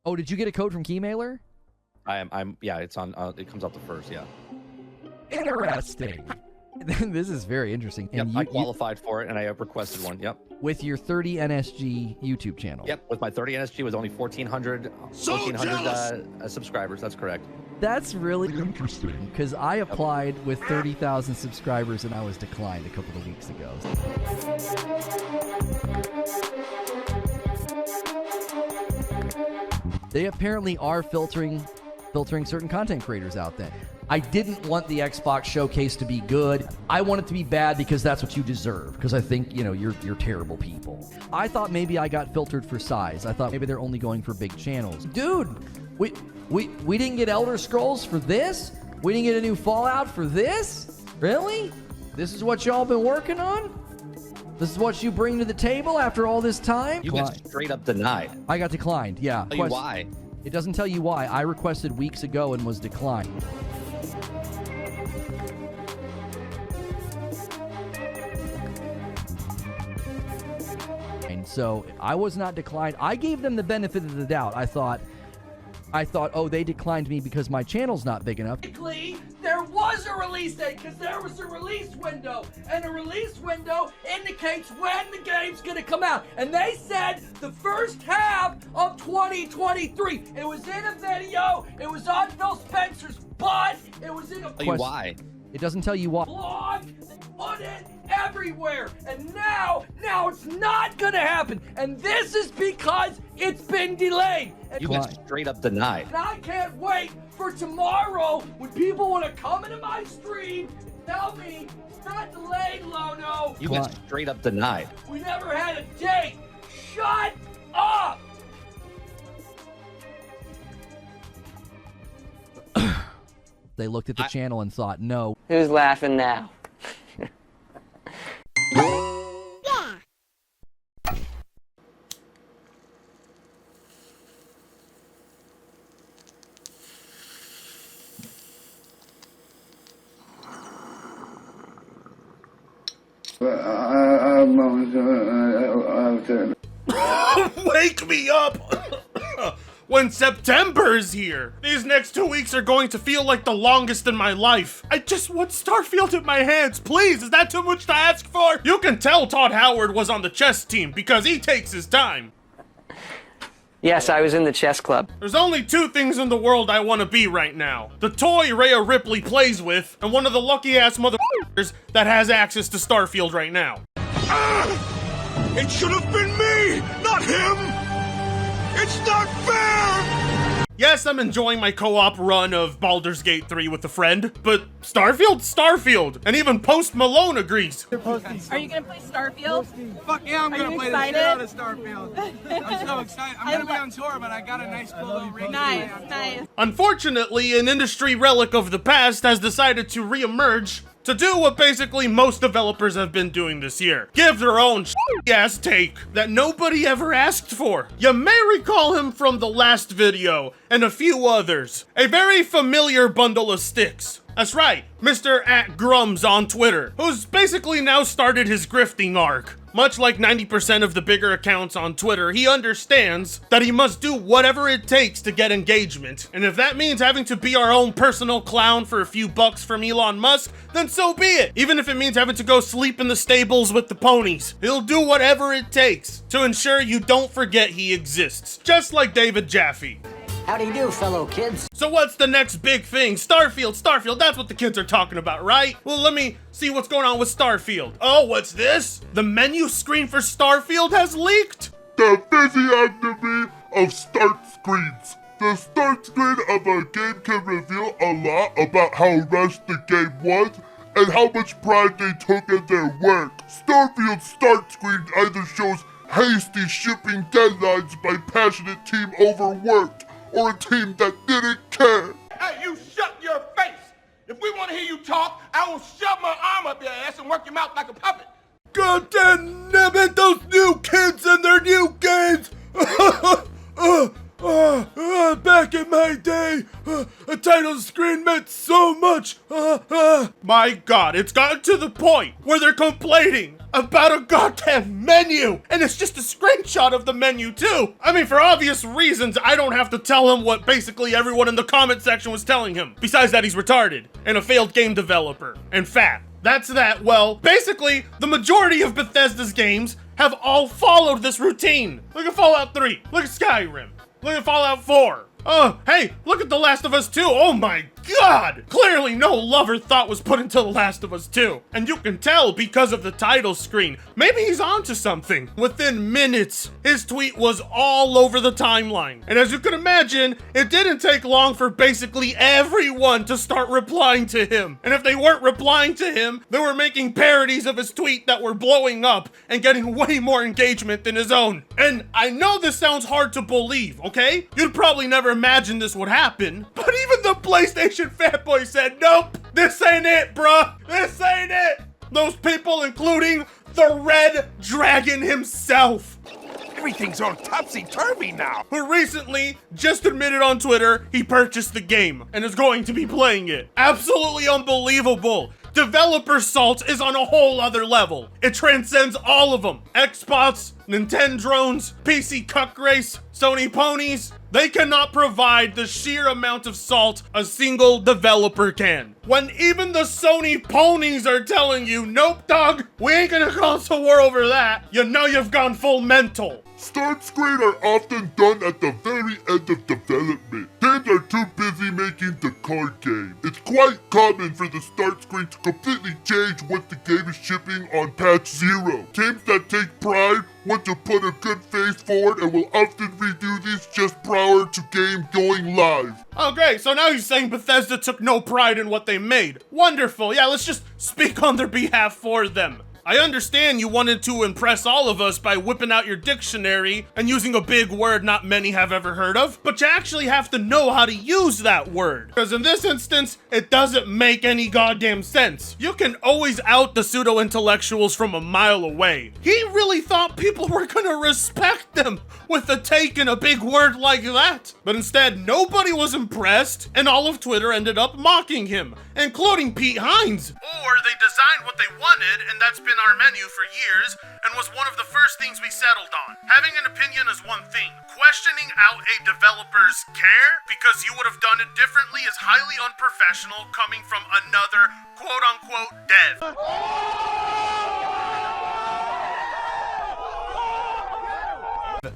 Oh, did you get a code from Keymailer? Yeah, it's on, it comes out the first, yeah. Interesting. This is very interesting. Yep, And I qualified for it, and I have requested one, yep. With your 30 NSG YouTube channel. Yep, with my 30 NSG with only 1,400 subscribers, that's correct. That's really interesting, because I applied with 30,000 subscribers, and I was declined a couple of weeks ago. They apparently are filtering certain content creators out there. I didn't want the Xbox showcase to be good. I want it to be bad because that's what you deserve. Because I think, you know, you're terrible people. I thought maybe I got filtered for size. I thought maybe they're only going for big channels. Dude, we didn't get Elder Scrolls for this? We didn't get a new Fallout for this? Really? This is what y'all been working on? This is what you bring to the table after all this time? You got straight up denied. I got declined, yeah. Tell you why. It doesn't tell you why. I requested weeks ago and was declined. And so I was not declined. I gave them the benefit of the doubt. I thought, oh, they declined me because my channel's not big enough. There was a release date because there was a release window, and a release window indicates when the game's gonna come out. And they said the first half of 2023. It was in a video. It was on Phil Spencer's butt. It was in a Tell you why. It doesn't tell you why. blog. They put it everywhere, and now it's not gonna happen. And this is because it's been delayed. And You got straight up denied. and I can't wait for tomorrow when people want to come into my stream and tell me it's not delayed, Lono. You got straight up denied. We never had a date. Shut up. They looked at the channel and thought, no. Who's laughing now? Wake me up when September's here. These next 2 weeks are going to feel like the longest in my life. I just want Starfield in my hands, please. Is that too much to ask for? You can tell Todd Howard was on the chess team because he takes his time. Yes, I was in the chess club. There's only 2 things in the world I want to be right now. The toy Rhea Ripley plays with, and one of the lucky-ass motherfuckers that has access to Starfield right now. It should have been me, not him! It's not fair! Yes, I'm enjoying my co-op run of Baldur's Gate 3 with a friend, but Starfield's Starfield, and even Post Malone agrees. Are you gonna play Starfield? Fuck yeah, I'm gonna play the shit out of Starfield. I'm so excited. I'm gonna be on tour, but I got a nice little ring. Nice. Unfortunately, an industry relic of the past has decided to re-emerge to do what basically most developers have been doing this year. Give their own ass take that nobody ever asked for. You may recall him from the last video and a few others. A very familiar bundle of sticks. That's right, Mr. @Grums on Twitter, who's basically now started his grifting arc. Much like 90% of the bigger accounts on Twitter, he understands that he must do whatever it takes to get engagement. And if that means having to be our own personal clown for a few bucks from Elon Musk, then so be it. Even if it means having to go sleep in the stables with the ponies, he'll do whatever it takes to ensure you don't forget he exists. Just like David Jaffe. How do you do, fellow kids? So what's the next big thing? Starfield, that's what the kids are talking about, right? Well, let me see what's going on with Starfield. Oh, what's this? The menu screen for Starfield has leaked? The physiognomy of start screens. The start screen of a game can reveal a lot about how rushed the game was and how much pride they took in their work. Starfield's start screen either shows hasty shipping deadlines by passionate team overworked, or a team that didn't care. Hey, you shut your face! If we want to hear you talk, I will shove my arm up your ass and work your mouth like a puppet. God damn it, those new kids and their new games! Back in my day, a title screen meant so much. My my God, it's gotten to the point where they're complaining about a goddamn menu, and it's just a screenshot of the menu too. I mean, for obvious reasons, I don't have to tell him what basically everyone in the comment section was telling him. Besides that, he's retarded and a failed game developer and fat. That's that. Well, basically, the majority of Bethesda's games have all followed this routine. Look at Fallout 3. Look at Skyrim. Look at Fallout 4. Oh, hey, look at The Last of Us 2. Oh my God! Clearly no love or thought was put into The Last of Us 2. And you can tell because of the title screen. Maybe he's onto something. Within minutes, his tweet was all over the timeline. And as you can imagine, it didn't take long for basically everyone to start replying to him. And if they weren't replying to him, they were making parodies of his tweet that were blowing up and getting way more engagement than his own. And I know this sounds hard to believe, okay? You'd probably never imagine this would happen, but even the PlayStation fanboy said, nope, this ain't it, bruh. This ain't it. Those people, including the Red Dragon himself. Everything's all topsy-turvy now. Who recently just admitted on Twitter he purchased the game and is going to be playing it. Absolutely unbelievable. Developer salt is on a whole other level. It transcends all of them. Xbox, Nintendo drones, PC cuck race, Sony ponies. They cannot provide the sheer amount of salt a single developer can. When even the Sony ponies are telling you, nope, dog, we ain't gonna console war over that, you know you've gone full mental. Start screen are often done at the very end of development. Games are too busy making the card game. It's quite common for the start screen to completely change what the game is shipping on patch 0. Teams that take pride want to put a good face forward and will often redo these just prior to game going live. Oh great, so now he's saying Bethesda took no pride in what they made. Wonderful, yeah, let's just speak on their behalf for them. I understand you wanted to impress all of us by whipping out your dictionary and using a big word not many have ever heard of, but you actually have to know how to use that word. Because in this instance, it doesn't make any goddamn sense. You can always out the pseudo-intellectuals from a mile away. He really thought people were gonna respect them with a take in a big word like that. But instead, nobody was impressed, and all of Twitter ended up mocking him, including Pete Hines. Or they designed what they wanted, and that's been our menu for years and was one of the first things we settled on. Having an opinion is one thing. Questioning out a developer's care because you would have done it differently is highly unprofessional coming from another quote-unquote dev.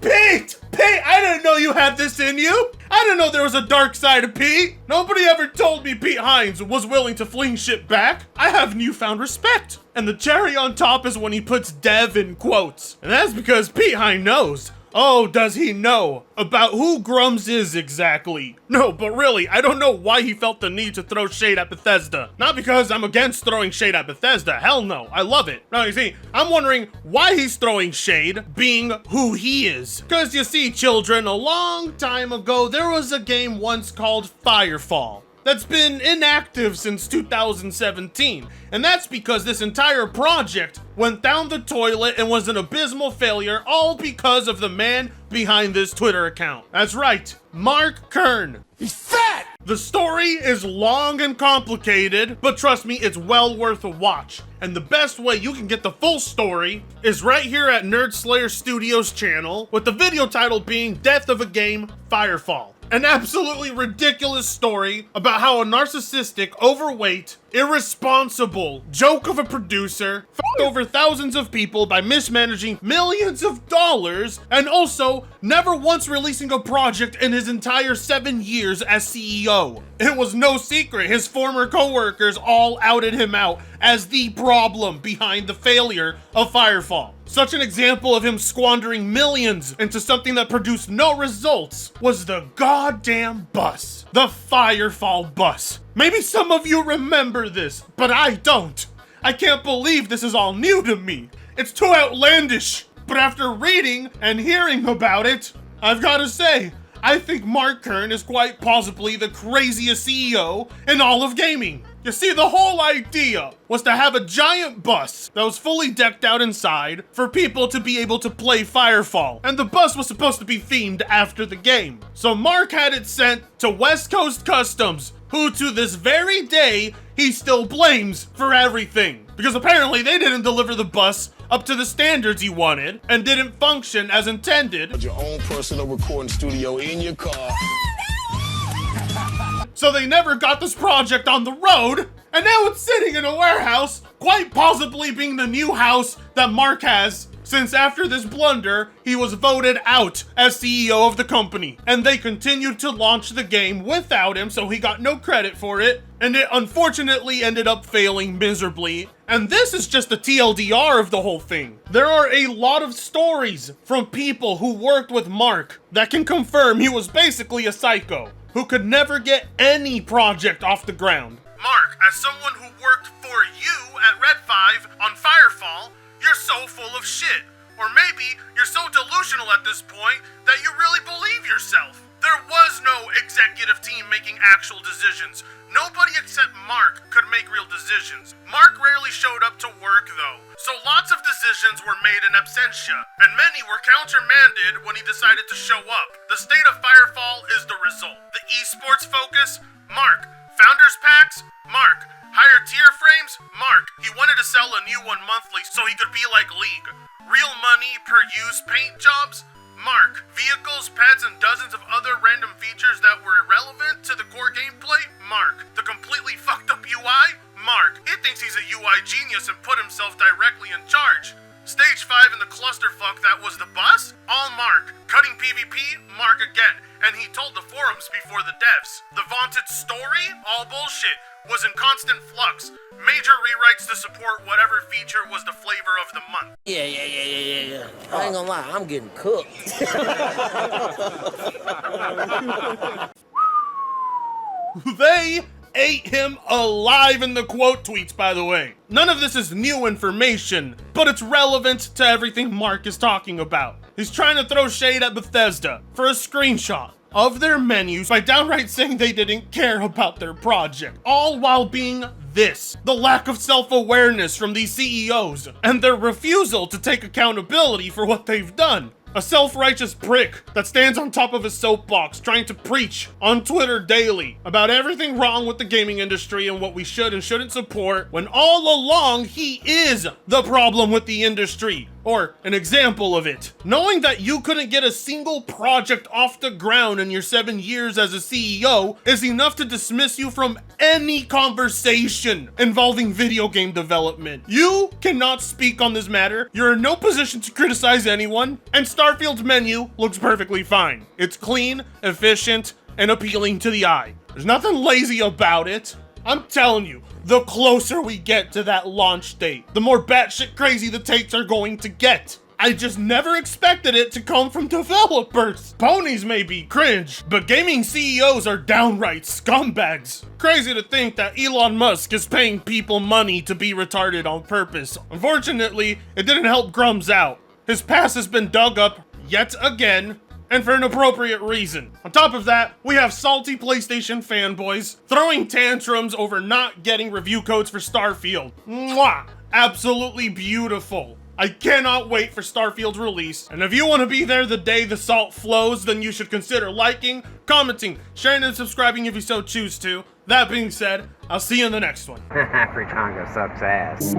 Pete! Pete, I didn't know you had this in you! I didn't know there was a dark side of Pete! Nobody ever told me Pete Hines was willing to fling shit back. I have newfound respect. And the cherry on top is when he puts dev in quotes. And that's because Pete Hines knows. Oh, does he know about who Grums is exactly? No, but really, I don't know why he felt the need to throw shade at Bethesda. Not because I'm against throwing shade at Bethesda, hell no, I love it. No, you see, I'm wondering why he's throwing shade, being who he is. Because you see, children, a long time ago, there was a game once called Firefall that's been inactive since 2017. And that's because this entire project went down the toilet and was an abysmal failure, all because of the man behind this Twitter account. That's right, Mark Kern. He's fat! The story is long and complicated, but trust me, it's well worth a watch. And the best way you can get the full story is right here at Nerd Slayer Studios channel, with the video title being Death of a Game, Firefall. An absolutely ridiculous story about how a narcissistic, overweight, irresponsible joke of a producer f***ed over thousands of people by mismanaging millions of dollars and also never once releasing a project in his entire 7 years as CEO. It was no secret his former co-workers all outed him out as the problem behind the failure of Firefall. Such an example of him squandering millions into something that produced no results was the goddamn bus. The Firefall bus. Maybe some of you remember this, but I don't. I can't believe this is all new to me. It's too outlandish. But after reading and hearing about it, I've gotta say, I think Mark Kern is quite possibly the craziest CEO in all of gaming. You see, the whole idea was to have a giant bus that was fully decked out inside for people to be able to play Firefall. And the bus was supposed to be themed after the game. So Mark had it sent to West Coast Customs, who to this very day he still blames for everything. Because apparently they didn't deliver the bus up to the standards he wanted and didn't function as intended. Your own personal recording studio in your car. So they never got this project on the road, and now it's sitting in a warehouse, quite possibly being the new house that Mark has, since after this blunder, he was voted out as CEO of the company. And they continued to launch the game without him, so he got no credit for it, and it unfortunately ended up failing miserably. And this is just the TLDR of the whole thing. There are a lot of stories from people who worked with Mark that can confirm he was basically a psycho who could never get any project off the ground. Mark, as someone who worked for you at Red 5 on Firefall, you're so full of shit. Or maybe you're so delusional at this point that you really believe yourself. There was no executive team making actual decisions. Nobody except Mark could make real decisions. Mark rarely showed up to work though, so lots of decisions were made in absentia, and many were countermanded when he decided to show up. The state of Firefall is the result. The esports focus? Mark. Founders packs? Mark. Higher tier frames? Mark. He wanted to sell a new one monthly so he could be like League. Real money per use paint jobs? Mark. Vehicles, pets, and dozens of other random features that were irrelevant to the core gameplay? Mark. The completely fucked up UI? Mark. He thinks he's a UI genius and put himself directly in charge. Stage 5 in the clusterfuck that was the bus? All Mark. Cutting PvP? Mark again. And he told the forums before the devs. The vaunted story? All bullshit. Was in constant flux. Major rewrites to support whatever feature was the flavor of the month. Yeah. I ain't gonna lie, I'm getting cooked. They ate him alive in the quote tweets, by the way. None of this is new information, but it's relevant to everything Mark is talking about. He's trying to throw shade at Bethesda for a screenshot of their menus by downright saying they didn't care about their project, all while being this: the lack of self-awareness from these CEOs and their refusal to take accountability for what they've done. A self-righteous prick that stands on top of his soapbox trying to preach on Twitter daily about everything wrong with the gaming industry and what we should and shouldn't support, when all along he is the problem with the industry, or an example of it. Knowing that you couldn't get a single project off the ground in your 7 years as a CEO is enough to dismiss you from any conversation involving video game development. You cannot speak on this matter, you're in no position to criticize anyone, and Starfield's menu looks perfectly fine. It's clean, efficient, and appealing to the eye. There's nothing lazy about it. I'm telling you, the closer we get to that launch date, the more batshit crazy the takes are going to get. I just never expected it to come from developers. Ponies may be cringe, but gaming CEOs are downright scumbags. Crazy to think that Elon Musk is paying people money to be retarded on purpose. Unfortunately, it didn't help Grum's out. His past has been dug up yet again, and for an appropriate reason. On top of that, we have salty PlayStation fanboys throwing tantrums over not getting review codes for Starfield. Mwah! Absolutely beautiful. I cannot wait for Starfield's release, and if you want to be there the day the salt flows, then you should consider liking, commenting, sharing, and subscribing if you so choose to. That being said, I'll see you in the next one. Fritango sucks ass.